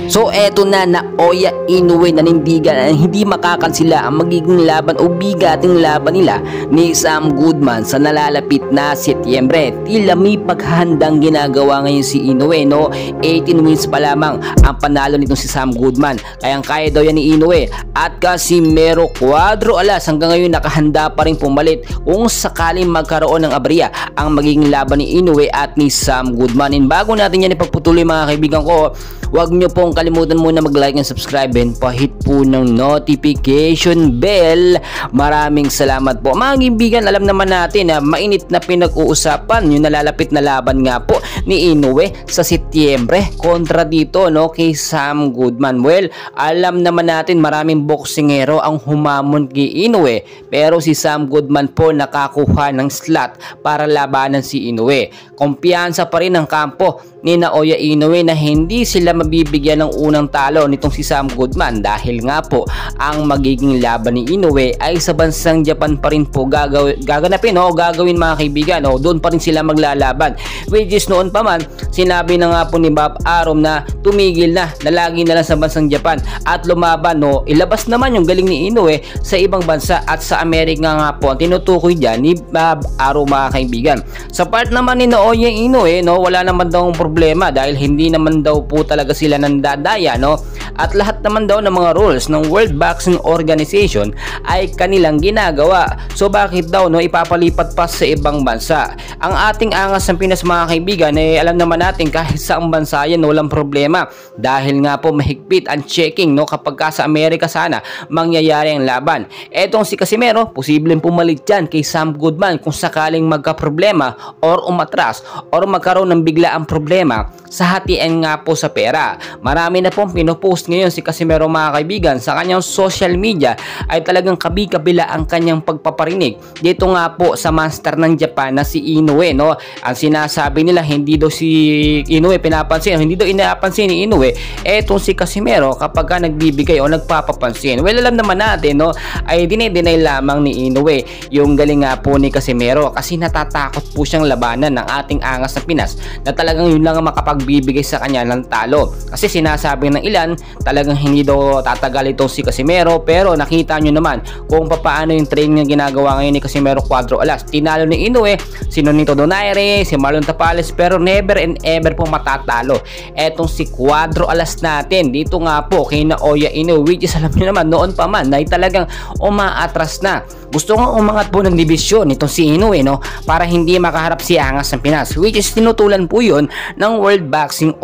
So eto na, Naoya Inoue nanindigan na hindi makakansila ang magiging laban o bigating laban nila ni Sam Goodman sa nalalapit na Setyembre. Tila may paghahandang ginagawa ngayon si Inoue, no? 18 wins pa lamang ang panalo nitong si Sam Goodman. Kayang-kaya daw yan ni Inoue. At Casimero Cuadro Alas hanggang ngayon nakahanda pa rin pumalit kung sakaling magkaroon ng aberya ang magiging laban ni Inoue at ni Sam Goodman. And bago natin yan ipagputuloy mga kaibigan ko, huwag nyo pong kalimutan muna mag-like and subscribe and pahit po ng notification bell. Maraming salamat po. Mga kaibigan, alam naman natin na mainit na pinag-uusapan yung nalalapit na laban nga po ni Inoue sa Setyembre kontra dito, no, kay Sam Goodman. Well, alam naman natin maraming boksingero ang humamon kay Inoue, pero si Sam Goodman po nakakuha ng slot para labanan si Inoue. Kumpiyansa pa rin ang kampo ni Naoya Inoue na hindi sila mabibigyan ng unang talo nitong si Sam Goodman dahil nga po ang magiging laban ni Inoue ay sa bansang Japan pa rin po gaganapin o gagawin mga kaibigan, o doon pa rin sila maglalaban, which is noon pa man sinabi na nga po ni Bob Arum na tumigil na lagi na lang sa bansang Japan at lumaban, no, ilabas naman yung galing ni Inoue sa ibang bansa at sa Amerika nga po ang tinutukoy dyan ni Bob Arum mga kaibigan. Sa part naman ni Naoya Inoue, no, wala naman daw problema dahil hindi naman daw po talaga sila nandadaya, no, at lahat naman daw ng mga rules ng World Boxing Organization ay kanilang ginagawa. So bakit daw, no, ipapalipat pa sa ibang bansa? Ang ating angas ng Pinas mga kaibigan, alam naman natin kahit saang bansa yan walang problema dahil nga po mahigpit ang checking, no, kapag ka sa Amerika sana mangyayari ang laban. Etong si Casimero posibleng pumalit dyan kay Sam Goodman kung sakaling magka-problema or umatras or magkaroon ng biglaang problema sa hatian nga po sa pera. Marami na pong pinopost ngayon si Casimero mga kaibigan sa kanyang social media, ay talagang kabi-kabila ang kanyang pagpaparinig dito nga po sa master ng Japan na si Inoue, no. Ang sinasabi nila hindi daw si Inoue pinapansin, hindi daw inapansin ni Inoue etong si Casimero kapag ka nagbibigay o nagpapapansin. Well, alam naman natin, no, ay dinay lamang ni Inoue yung galing nga po ni Casimero kasi natatakot po siyang labanan ng ating angas ng Pinas na talagang yun lang ang makapagbibigay sa kanya ng talo. Kasi sinasabi ng ilan talagang hindi daw tatagal itong si Casimero, pero nakita nyo naman kung paano yung training na ginagawa ngayon ni Casimero Cuadro Alas. Tinalo ni Inoue si Nonito Donaire, si Marlon Tapales, pero never and ever po matatalo etong si Cuadro Alas natin dito nga po kay Naoya Inoue, which is alam nyo naman noon pa man ay talagang umaatras na. Gusto nga umangat po ng dibisyon itong si Inoue, no, para hindi makaharap si angas ng Pinas, which is tinutulan po yun ng World Boxing